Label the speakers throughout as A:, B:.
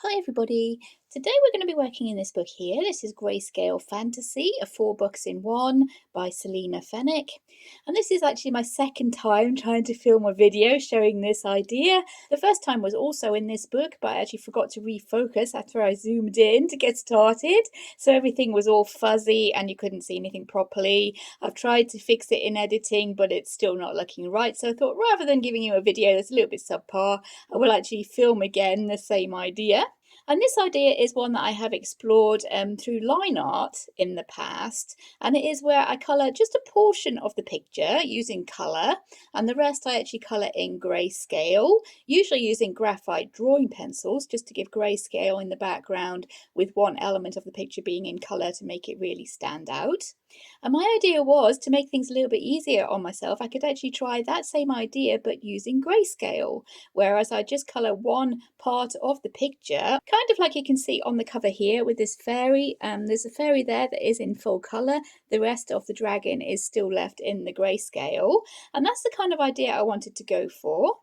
A: Hi everybody. Today we're going to be working in this book here. This is Grayscale Fantasy, a 4 books in one by Selina Fenech. And this is actually my second time trying to film a video showing this idea. The first time was also in this book, but I actually forgot to refocus after I zoomed in to get started. So everything was all fuzzy and you couldn't see anything properly. I've tried to fix it in editing, but it's still not looking right. So I thought rather than giving you a video that's a little bit subpar, I will actually film again the same idea. And this idea is one that I have explored through line art in the past, and it is where I colour just a portion of the picture using colour, and the rest I actually colour in grayscale, usually using graphite drawing pencils just to give grayscale in the background with one element of the picture being in colour to make it really stand out. And my idea was to make things a little bit easier on myself. I could actually try that same idea but using grayscale, whereas I just colour one part of the picture, kind of like you can see on the cover here with this fairy. There's a fairy there that is in full colour. The rest of the dragon is still left in the grayscale, and that's the kind of idea I wanted to go for.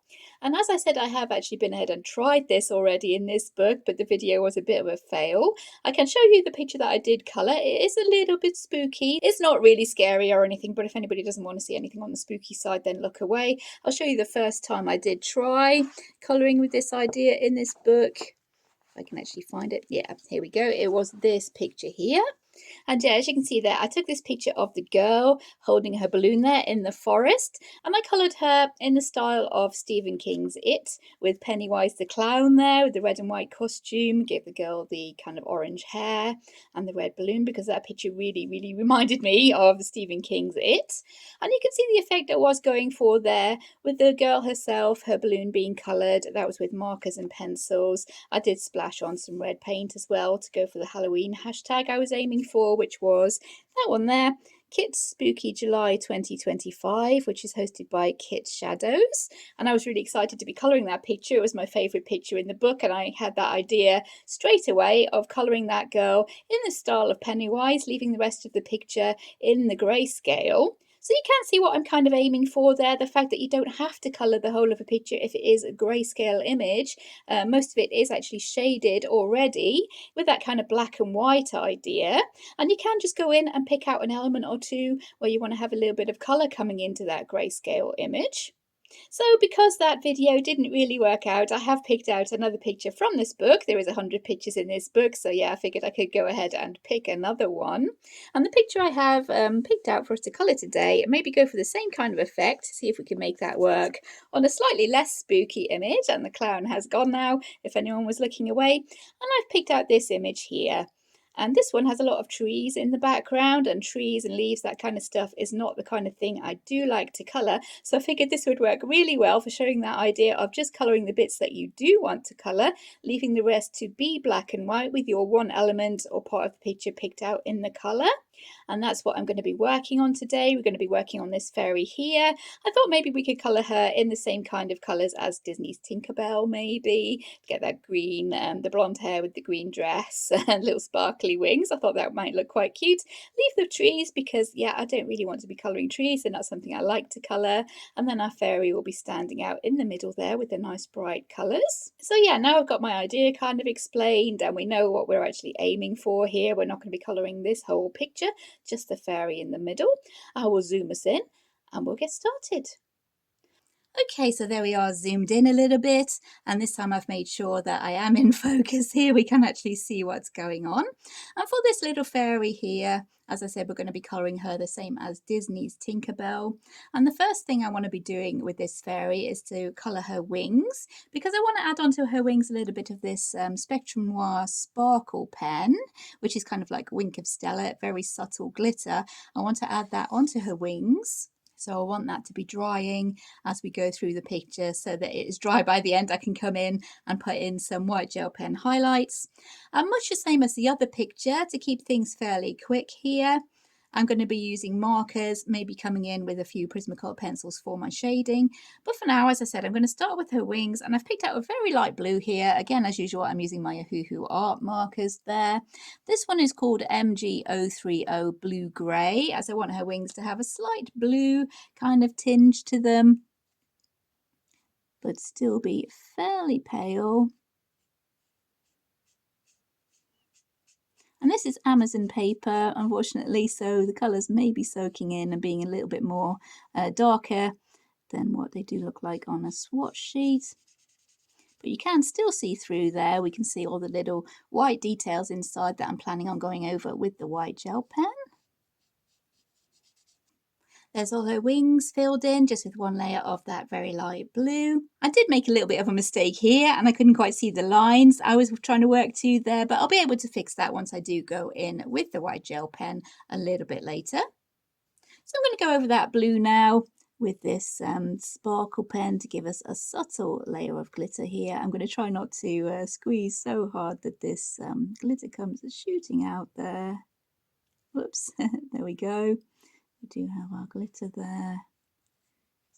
A: And as I said, I have actually been ahead and tried this already in this book, but the video was a bit of a fail. I can show you the picture that I did colour. It is a little bit spooky. It's not really scary or anything, but if anybody doesn't want to see anything on the spooky side, then look away. I'll show you the first time I did try colouring with this idea in this book. If I can actually find it. Yeah, here we go. It was this picture here. And yeah, as you can see there, I took this picture of the girl holding her balloon there in the forest, and I coloured her in the style of Stephen King's It, with Pennywise the clown there with the red and white costume, gave the girl the kind of orange hair and the red balloon, because that picture really reminded me of Stephen King's It. And you can see the effect I was going for there with the girl herself, her balloon being coloured. That was with markers and pencils. I did splash on some red paint as well to go for the Halloween hashtag I was aiming for, which was that one there, Kit's Spooky July 2025, which is hosted by Kit Shadows. And I was really excited to be colouring that picture. It was my favourite picture in the book, and I had that idea straight away of colouring that girl in the style of Pennywise, leaving the rest of the picture in the grayscale. So you can see what I'm kind of aiming for there, the fact that you don't have to colour the whole of a picture if it is a grayscale image. Most of it is actually shaded already with that kind of black and white idea. And you can just go in and pick out an element or two where you want to have a little bit of colour coming into that grayscale image. So because that video didn't really work out, I have picked out another picture from this book. There is 100 pictures in this book, so yeah, I figured I could go ahead and pick another one. And the picture I have picked out for us to colour today, maybe go for the same kind of effect, see if we can make that work on a slightly less spooky image. And the clown has gone now, if anyone was looking away. And I've picked out this image here. And this one has a lot of trees in the background, and trees and leaves, that kind of stuff is not the kind of thing I do like to colour. So I figured this would work really well for showing that idea of just colouring the bits that you do want to colour, leaving the rest to be black and white with your one element or part of the picture picked out in the colour. And that's what I'm going to be working on today. We're going to be working on this fairy here. I thought maybe we could colour her in the same kind of colours as Disney's Tinkerbell, maybe. Get that green, the blonde hair with the green dress and little sparkly wings. I thought that might look quite cute. Leave the trees because, yeah, I don't really want to be colouring trees. They're not something I like to colour. And then our fairy will be standing out in the middle there with the nice bright colours. So yeah, now I've got my idea kind of explained and we know what we're actually aiming for here. We're not going to be colouring this whole picture, just the fairy in the middle. I will zoom us in and we'll get started. Okay, so there we are, zoomed in a little bit, and this time I've made sure that I am in focus here. We can actually see what's going on. And for this little fairy here, as I said, we're going to be colouring her the same as Disney's Tinkerbell. And the first thing I want to be doing with this fairy is to colour her wings, because I want to add onto her wings a little bit of this Spectrum Noir Sparkle pen, which is kind of like Wink of Stella, very subtle glitter. I want to add that onto her wings. So I want that to be drying as we go through the picture so that it is dry by the end. I can come in and put in some white gel pen highlights. And much the same as the other picture, to keep things fairly quick here, I'm going to be using markers, maybe coming in with a few Prismacolor pencils for my shading. But for now, as I said, I'm going to start with her wings, and I've picked out a very light blue here. Again, as usual, I'm using my Ohuhu art markers there. This one is called MG030 Blue Grey, as I want her wings to have a slight blue kind of tinge to them, but still be fairly pale. And this is Amazon paper, unfortunately, so the colours may be soaking in and being a little bit more darker than what they do look like on a swatch sheet. But you can still see through there. We can see all the little white details inside that I'm planning on going over with the white gel pen. There's all her wings filled in just with one layer of that very light blue. I did make a little bit of a mistake here and I couldn't quite see the lines I was trying to work to there, but I'll be able to fix that once I do go in with the white gel pen a little bit later. So I'm going to go over that blue now with this sparkle pen to give us a subtle layer of glitter here. I'm going to try not to squeeze so hard that this glitter comes shooting out there. Whoops, there we go. We do have our glitter there.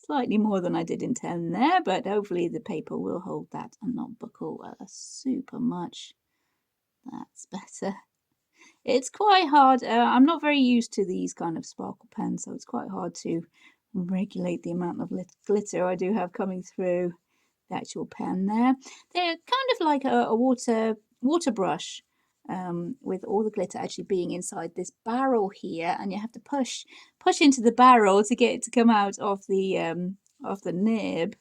A: Slightly more than I did intend there, but hopefully the paper will hold that and not buckle super much. That's better. It's quite hard. I'm not very used to these kind of sparkle pens, so it's quite hard to regulate the amount of glitter I do have coming through the actual pen there. They're kind of like a water brush, with all the glitter actually being inside this barrel here, and you have to push into the barrel to get it to come out of the nib,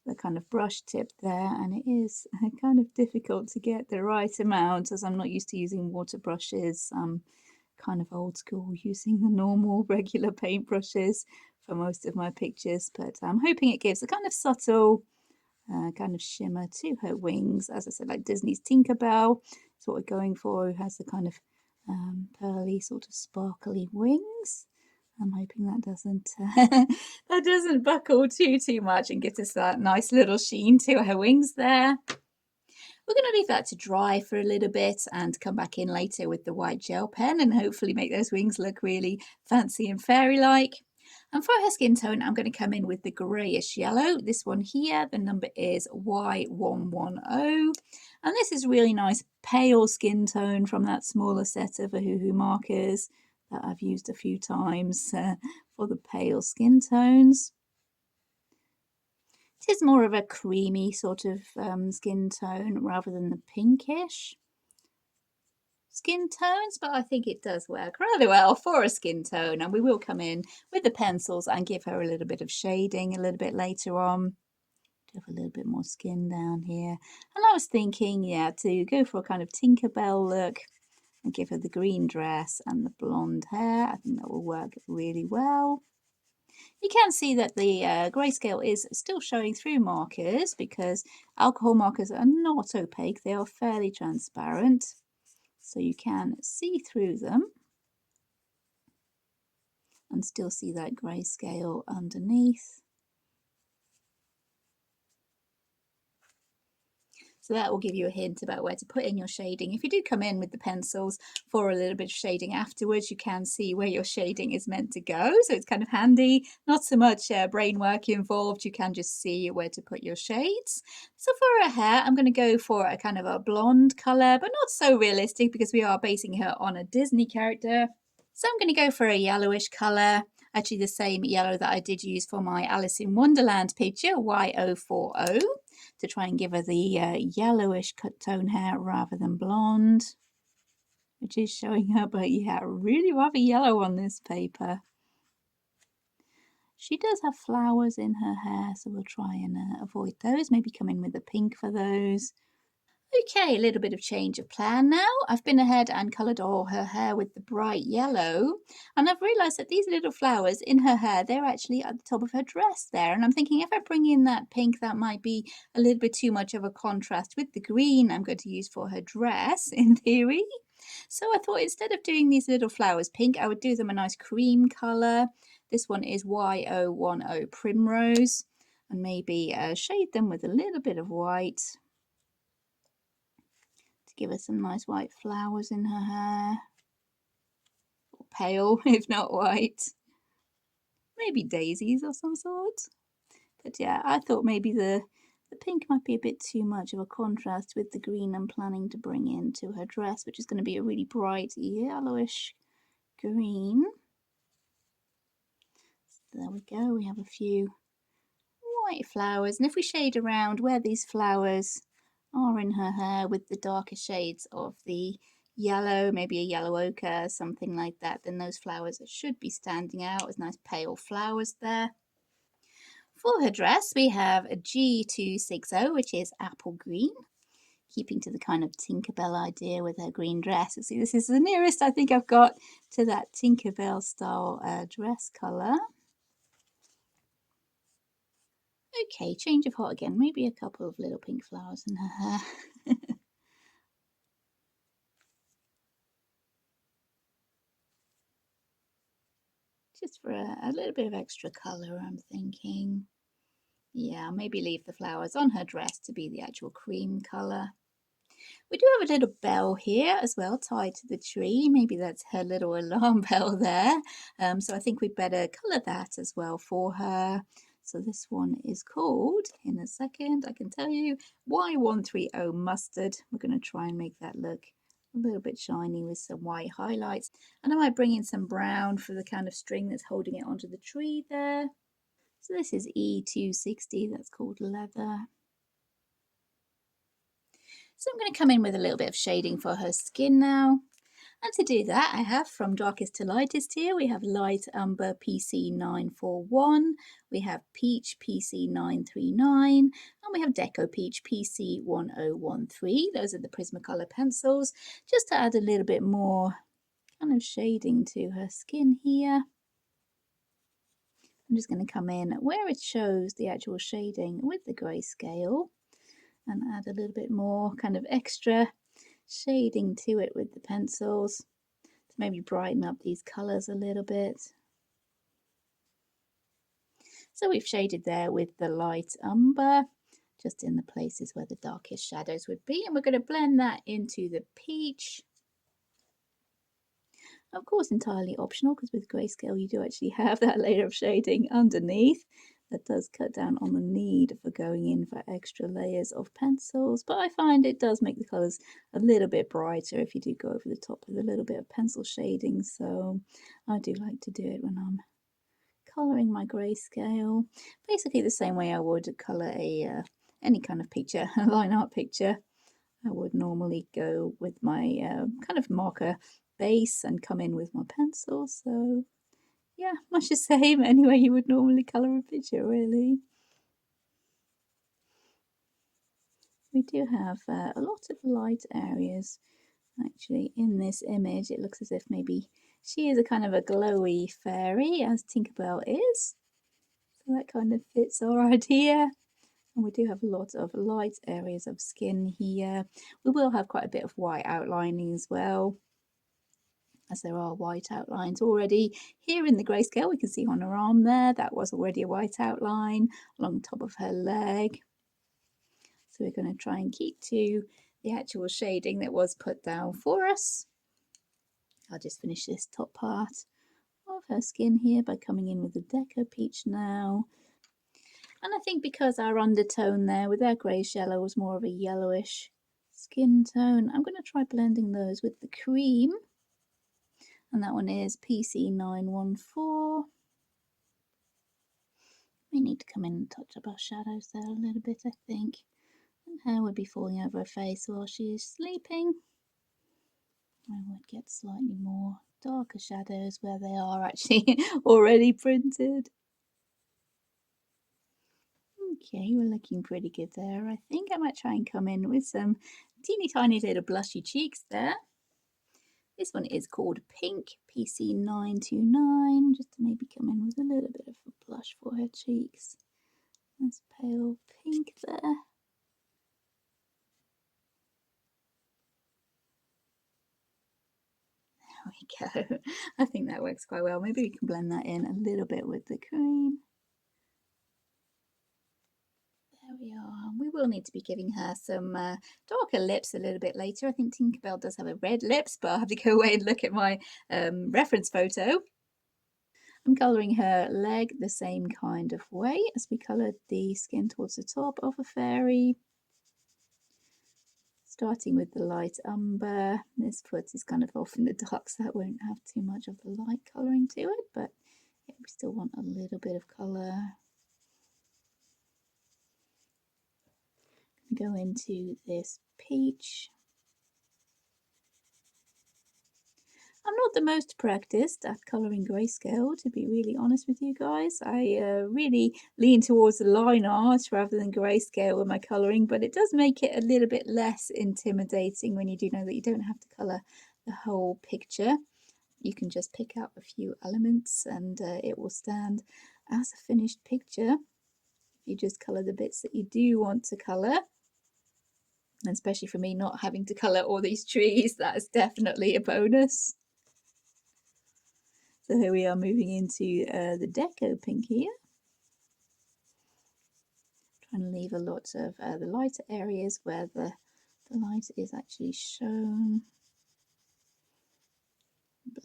A: the kind of brush tip there, and it is kind of difficult to get the right amount as I'm not used to using water brushes. I'm kind of old school using the normal regular paint brushes for most of my pictures, but I'm hoping it gives a kind of subtle kind of shimmer to her wings. As I said, like Disney's Tinkerbell is what we're going for, who has the kind of pearly sort of sparkly wings. I'm hoping that doesn't buckle too much and gives us that nice little sheen to her wings there. We're going to leave that to dry for a little bit and come back in later with the white gel pen and hopefully make those wings look really fancy and fairy-like. And for her skin tone, I'm going to come in with the greyish yellow. This one here, the number is Y010. And this is really nice pale skin tone from that smaller set of Ohuhu markers that I've used a few times for the pale skin tones. It is more of a creamy sort of skin tone rather than the pinkish skin tones, but I think it does work rather well for a skin tone, and we will come in with the pencils and give her a little bit of shading a little bit later on. Have a little bit more skin down here, and I was thinking, yeah, to go for a kind of Tinkerbell look and give her the green dress and the blonde hair. I think that will work really well. You can see that the grayscale is still showing through markers because alcohol markers are not opaque, they are fairly transparent, so you can see through them and still see that grayscale underneath. So that will give you a hint about where to put in your shading. If you do come in with the pencils for a little bit of shading afterwards, you can see where your shading is meant to go. So it's kind of handy, not so much brain work involved. You can just see where to put your shades. So for her hair, I'm going to go for a kind of a blonde colour, but not so realistic because we are basing her on a Disney character. So I'm going to go for a yellowish colour. Actually the same yellow that I did use for my Alice in Wonderland picture, Y040, to try and give her the yellowish cut tone hair rather than blonde, which is showing up, but yeah, really rather yellow on this paper. She does have flowers in her hair, so we'll try and avoid those, maybe come in with a pink for those. Okay, a little bit of change of plan now. I've been ahead and coloured all her hair with the bright yellow, and I've realised that these little flowers in her hair, they're actually at the top of her dress there, and I'm thinking if I bring in that pink, that might be a little bit too much of a contrast with the green I'm going to use for her dress in theory. So I thought instead of doing these little flowers pink, I would do them a nice cream colour. This one is Y010 Primrose, and maybe shade them with a little bit of white. Give her some nice white flowers in her hair, or pale if not white, maybe daisies of some sort. But yeah, I thought maybe the pink might be a bit too much of a contrast with the green I'm planning to bring into her dress, which is going to be a really bright yellowish green. So there we go, we have a few white flowers, and if we shade around where these flowers are in her hair with the darker shades of the yellow, maybe a yellow ochre, something like that, then those flowers should be standing out with nice pale flowers there. For her dress, we have a G260, which is apple green, keeping to the kind of Tinkerbell idea with her green dress. You see, this is the nearest I think I've got to that Tinkerbell style dress colour. Okay, change of heart again. Maybe a couple of little pink flowers in her hair. Just for a little bit of extra colour, I'm thinking. Yeah, maybe leave the flowers on her dress to be the actual cream colour. We do have a little bell here as well tied to the tree. Maybe that's her little alarm bell there. So I think we'd better colour that as well for her. So this one is called, in a second, I can tell you, Y040 Mustard. We're going to try and make that look a little bit shiny with some white highlights. And I might bring in some brown for the kind of string that's holding it onto the tree there. So this is E260, that's called Leather. So I'm going to come in with a little bit of shading for her skin now. And to do that, I have from darkest to lightest here, we have Light Umber PC941, we have Peach PC939, and we have Deco Peach PC1013. Those are the Prismacolor pencils, just to add a little bit more kind of shading to her skin here. I'm just going to come in where it shows the actual shading with the grayscale and add a little bit more kind of extra shading to it with the pencils to maybe brighten up these colours a little bit. So we've shaded there with the light umber, just in the places where the darkest shadows would be, and we're going to blend that into the peach. Of course, entirely optional, because with grayscale you do actually have that layer of shading underneath. That does cut down on the need for going in for extra layers of pencils, but I find it does make the colours a little bit brighter if you do go over the top with a little bit of pencil shading, so I do like to do it when I'm colouring my grayscale. Basically the same way I would colour a any kind of picture, a line art picture. I would normally go with my kind of marker base and come in with my pencil, so yeah, much the same anyway you would normally colour a picture, really. We do have a lot of light areas actually in this image. It looks as if maybe she is a kind of a glowy fairy, as Tinkerbell is, so that kind of fits our idea. And we do have a lot of light areas of skin here. We will have quite a bit of white outlining as well, as there are white outlines already. Here in the grayscale, we can see on her arm there, that was already a white outline along the top of her leg. So we're going to try and keep to the actual shading that was put down for us. I'll just finish this top part of her skin here by coming in with the Deco Peach now. And I think because our undertone there with our greyish yellow was more of a yellowish skin tone, I'm going to try blending those with the cream. And that one is PC914. We need to come in and touch up our shadows there a little bit, I think. And hair would be falling over her face while she is sleeping. I would get slightly more darker shadows where they are actually already printed. Okay, we're looking pretty good there. I think I might try and come in with some teeny tiny little blushy cheeks there. This one is called Pink PC929, just to maybe come in with a little bit of a blush for her cheeks. Nice pale pink there. There we go. I think that works quite well. Maybe we can blend that in a little bit with the cream. There we are. We will need to be giving her some darker lips a little bit later. I think Tinkerbell does have a red lips, but I'll have to go away and look at my reference photo. I'm colouring her leg the same kind of way as we coloured the skin towards the top of a fairy. Starting with the light umber. This foot is kind of off in the dark, so that won't have too much of the light colouring to it, but yeah, we still want a little bit of colour. Go into this peach. I'm not the most practiced at colouring grayscale, to be really honest with you guys. I really lean towards the line art rather than grayscale with my colouring, but it does make it a little bit less intimidating when you do know that you don't have to colour the whole picture. You can just pick out a few elements and it will stand as a finished picture. If you just colour the bits that you do want to colour, and especially for me not having to colour all these trees, that is definitely a bonus. So here we are moving into the deco pink here. Trying to leave a lot of the lighter areas where the light is actually shown.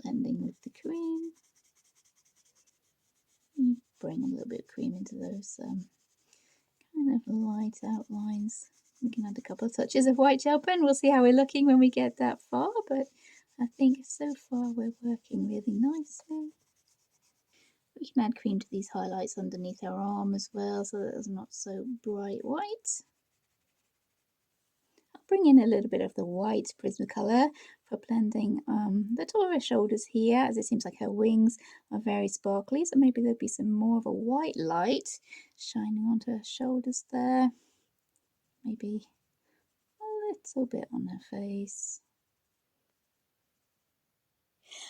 A: Blending with the cream. You bring a little bit of cream into those kind of light outlines. We can add a couple of touches of white gel pen. We'll see how we're looking when we get that far, but I think so far we're working really nicely. We can add cream to these highlights underneath our arm as well, so that it's not so bright white. I'll bring in a little bit of the white Prismacolor for blending the Taurus shoulders here, as it seems like her wings are very sparkly, so maybe there'll be some more of a white light shining onto her shoulders there. Maybe a little bit on her face.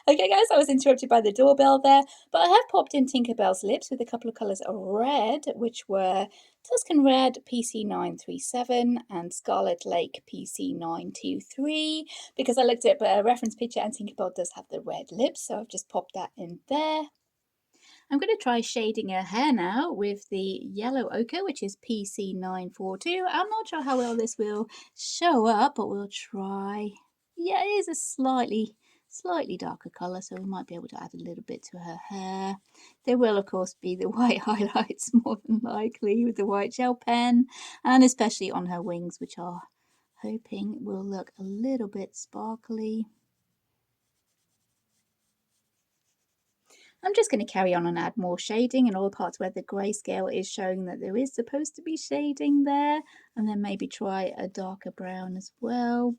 A: Okay guys, I was interrupted by the doorbell there, but I have popped in Tinkerbell's lips with a couple of colours of red, which were Tuscan Red PC937 and Scarlet Lake PC923, because I looked at a reference picture and Tinkerbell does have the red lips, so I've just popped that in there. I'm going to try shading her hair now with the yellow ochre, which is PC942. I'm not sure how well this will show up, but we'll try. Yeah, it is a slightly darker colour, so we might be able to add a little bit to her hair. There will, of course, be the white highlights more than likely with the white gel pen, and especially on her wings, which are hoping will look a little bit sparkly. I'm just going to carry on and add more shading in all the parts where the grayscale is showing that there is supposed to be shading there, and then maybe try a darker brown as well.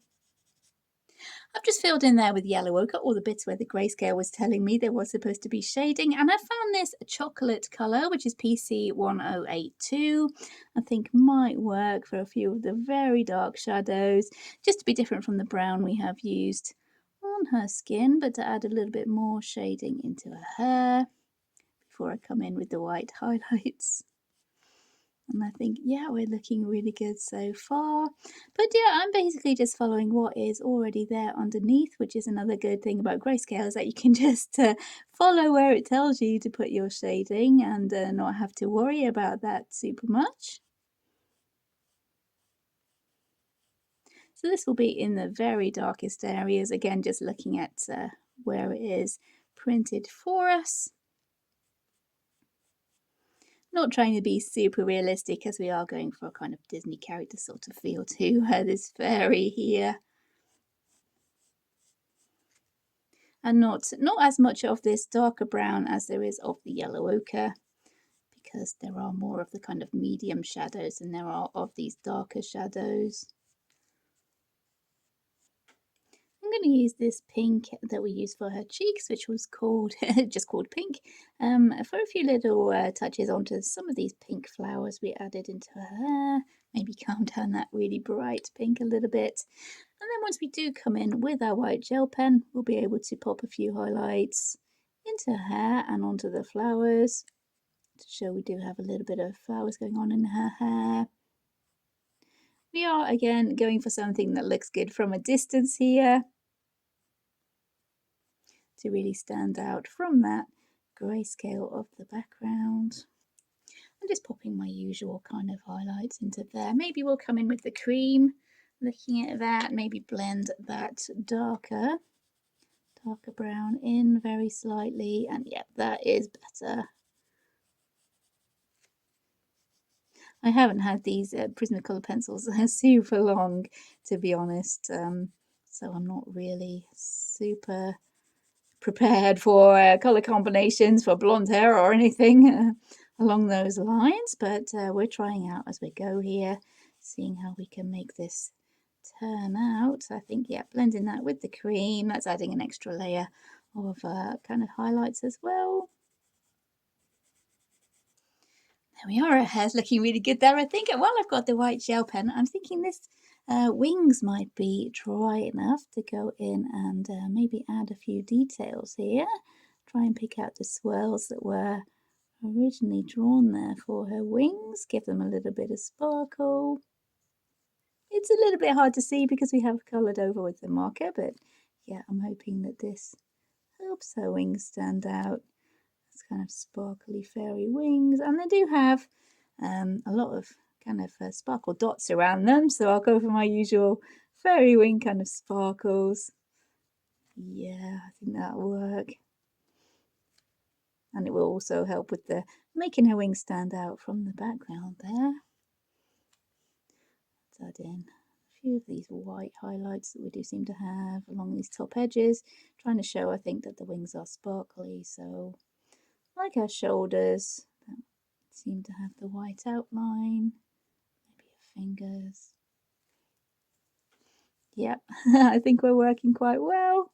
A: I've just filled in there with yellow ochre all the bits where the grayscale was telling me there was supposed to be shading, and I found this chocolate colour, which is PC1082. I think might work for a few of the very dark shadows, just to be different from the brown we have used on her skin, but to add a little bit more shading into her hair before I come in with the white highlights. And I think, yeah, we're looking really good so far. But yeah, I'm basically just following what is already there underneath, which is another good thing about grayscale, is that you can just follow where it tells you to put your shading and not have to worry about that super much. So this will be in the very darkest areas, again, just looking at where it is printed for us. Not trying to be super realistic, as we are going for a kind of Disney character sort of feel to this fairy here. And not as much of this darker brown as there is of the yellow ochre, because there are more of the kind of medium shadows than there are of these darker shadows. I'm going to use this pink that we used for her cheeks, which was called just called pink, for a few little touches onto some of these pink flowers we added into her hair. Maybe calm down that really bright pink a little bit. And then once we do come in with our white gel pen, we'll be able to pop a few highlights into her hair and onto the flowers to show we do have a little bit of flowers going on in her hair. We are again going for something that looks good from a distance here, to really stand out from that grayscale of the background. I'm just popping my usual kind of highlights into there. Maybe we'll come in with the cream, looking at that, maybe blend that darker brown in very slightly, and yep, that is better. I haven't had these Prismacolor pencils super long, to be honest, so I'm not really super prepared for colour combinations for blonde hair or anything along those lines, but we're trying out as we go here, seeing how we can make this turn out. I think, yeah, blending that with the cream, that's adding an extra layer of kind of highlights as well. There we are, her hair's looking really good there, I think. And while I've got the white gel pen, I'm thinking this wings might be dry enough to go in and maybe add a few details here. Try and pick out the swirls that were originally drawn there for her wings, give them a little bit of sparkle. It's a little bit hard to see because we have coloured over with the marker, but yeah, I'm hoping that this helps her wings stand out. It's kind of sparkly fairy wings, and they do have a lot of kind of sparkle dots around them, so I'll go for my usual fairy wing kind of sparkles. Yeah, I think that'll work. And it will also help with the making her wings stand out from the background there. Let's add in a few of these white highlights that we do seem to have along these top edges, trying to show, I think, that the wings are sparkly. So like our shoulders, that seem to have the white outline, maybe her fingers. Yep, I think we're working quite well.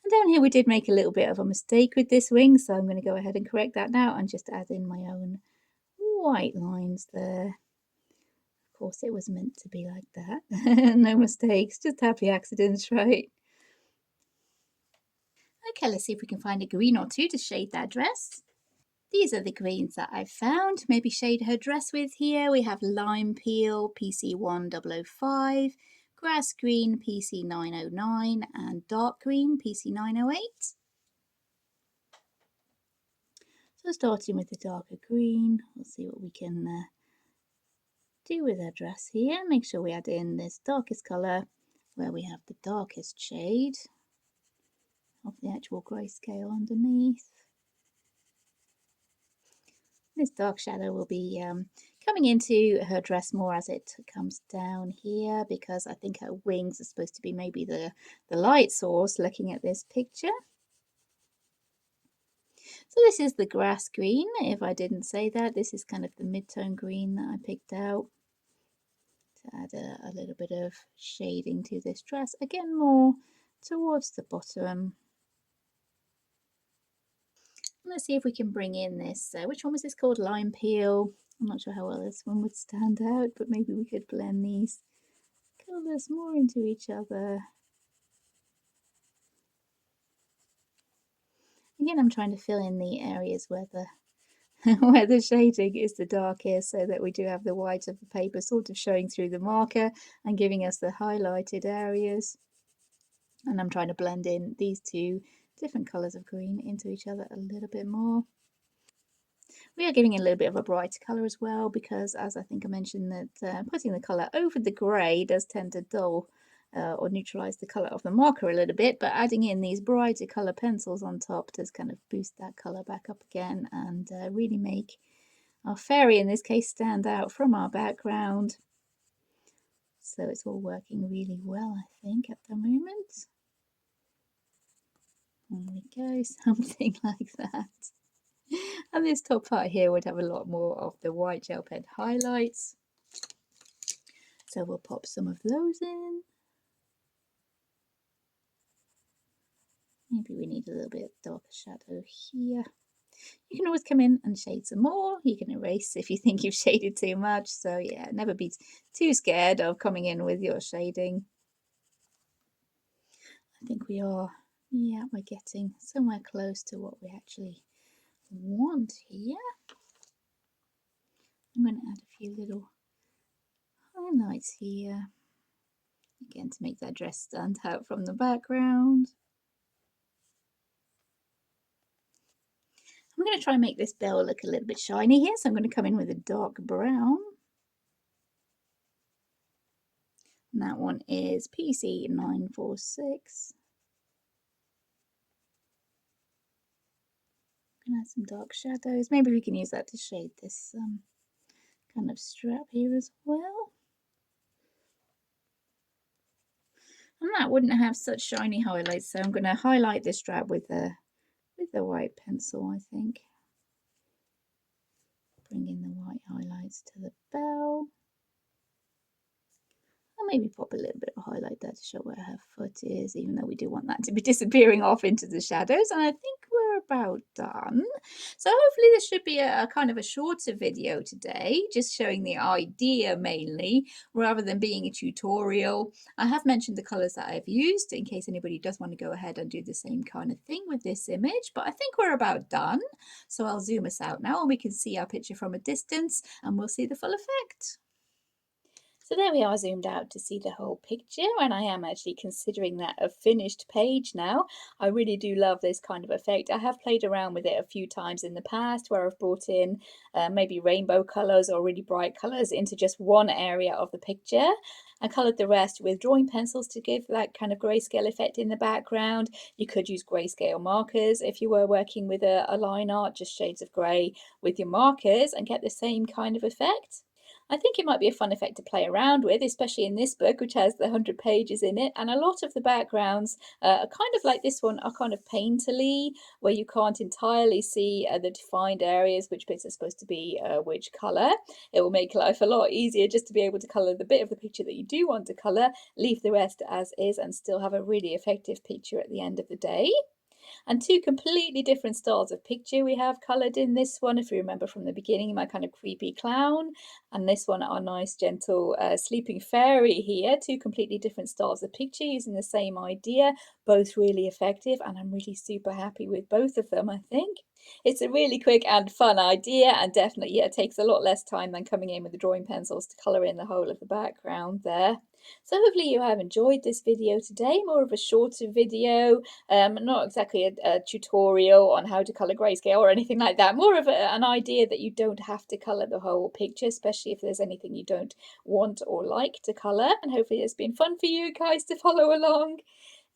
A: And down here we did make a little bit of a mistake with this wing, so I'm going to go ahead and correct that now and just add in my own white lines there. Of course, it was meant to be like that. No mistakes, just happy accidents, right? Okay, let's see if we can find a green or two to shade that dress. These are the greens that I've found. Maybe shade her dress with here. We have lime peel, PC1005, grass green, PC909, and dark green, PC908. So starting with the darker green, we'll see what we can do with her dress here. Make sure we add in this darkest colour where we have the darkest shade of the actual grayscale underneath. This dark shadow will be coming into her dress more as it comes down here, because I think her wings are supposed to be maybe the light source looking at this picture. So this is the grass green, if I didn't say that. This is kind of the mid-tone green that I picked out to add a little bit of shading to this dress. Again, more towards the bottom. Let's see if we can bring in this, which one was this called? Lime peel. I'm not sure how well this one would stand out, but maybe we could blend these colours more into each other. Again, I'm trying to fill in the areas where the where the shading is the darkest, so that we do have the white of the paper sort of showing through the marker and giving us the highlighted areas. And I'm trying to blend in these two different colours of green into each other a little bit more. We are giving it a little bit of a brighter colour as well, because as I think I mentioned, that putting the colour over the grey does tend to dull or neutralise the colour of the marker a little bit, but adding in these brighter colour pencils on top does kind of boost that colour back up again and really make our fairy in this case stand out from our background. So it's all working really well, I think, at the moment. There we go, something like that. And this top part here would have a lot more of the white gel pen highlights. So we'll pop some of those in. Maybe we need a little bit of darker shadow here. You can always come in and shade some more. You can erase if you think you've shaded too much. So yeah, never be too scared of coming in with your shading. I think we are, yeah, we're getting somewhere close to what we actually want here. I'm going to add a few little highlights here, again to make that dress stand out from the background. I'm going to try and make this bell look a little bit shiny here, so I'm going to come in with a dark brown. And that one is PC946. I'm going to add some dark shadows. Maybe we can use that to shade this kind of strap here as well. And that wouldn't have such shiny highlights, so I'm going to highlight this strap with the white pencil, I think. Bring in the white highlights to the bell. maybe pop a little bit of highlight there to show where her foot is, even though we do want that to be disappearing off into the shadows. And I think we're about done. So hopefully this should be a kind of a shorter video today, just showing the idea mainly, rather than being a tutorial. I have mentioned the colours that I've used in case anybody does want to go ahead and do the same kind of thing with this image, but I think we're about done. So I'll zoom us out now and we can see our picture from a distance and we'll see the full effect. So there we are zoomed out to see the whole picture, and I am actually considering that a finished page now. I really do love this kind of effect. I have played around with it a few times in the past where I've brought in maybe rainbow colours or really bright colours into just one area of the picture and coloured the rest with drawing pencils to give that kind of grayscale effect in the background. You could use grayscale markers if you were working with a line art, just shades of grey with your markers, and get the same kind of effect. I think it might be a fun effect to play around with, especially in this book, which has the 100 pages in it. And a lot of the backgrounds are kind of like this one, are kind of painterly, where you can't entirely see the defined areas, which bits are supposed to be which colour. It will make life a lot easier just to be able to colour the bit of the picture that you do want to colour, leave the rest as is, and still have a really effective picture at the end of the day. And two completely different styles of picture we have coloured in this one. If you remember from the beginning, my kind of creepy clown, and this one, our nice gentle sleeping fairy here. Two completely different styles of picture using the same idea, both really effective, and I'm really super happy with both of them, I think. It's a really quick and fun idea, and definitely, yeah, it takes a lot less time than coming in with the drawing pencils to colour in the whole of the background there. So hopefully you have enjoyed this video today, more of a shorter video, not exactly a tutorial on how to colour grayscale or anything like that, more of an idea that you don't have to colour the whole picture, especially if there's anything you don't want or like to colour, and hopefully it's been fun for you guys to follow along.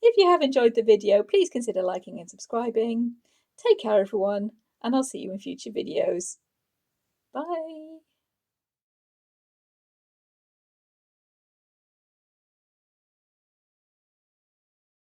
A: If you have enjoyed the video, please consider liking and subscribing. Take care everyone, and I'll see you in future videos. Bye!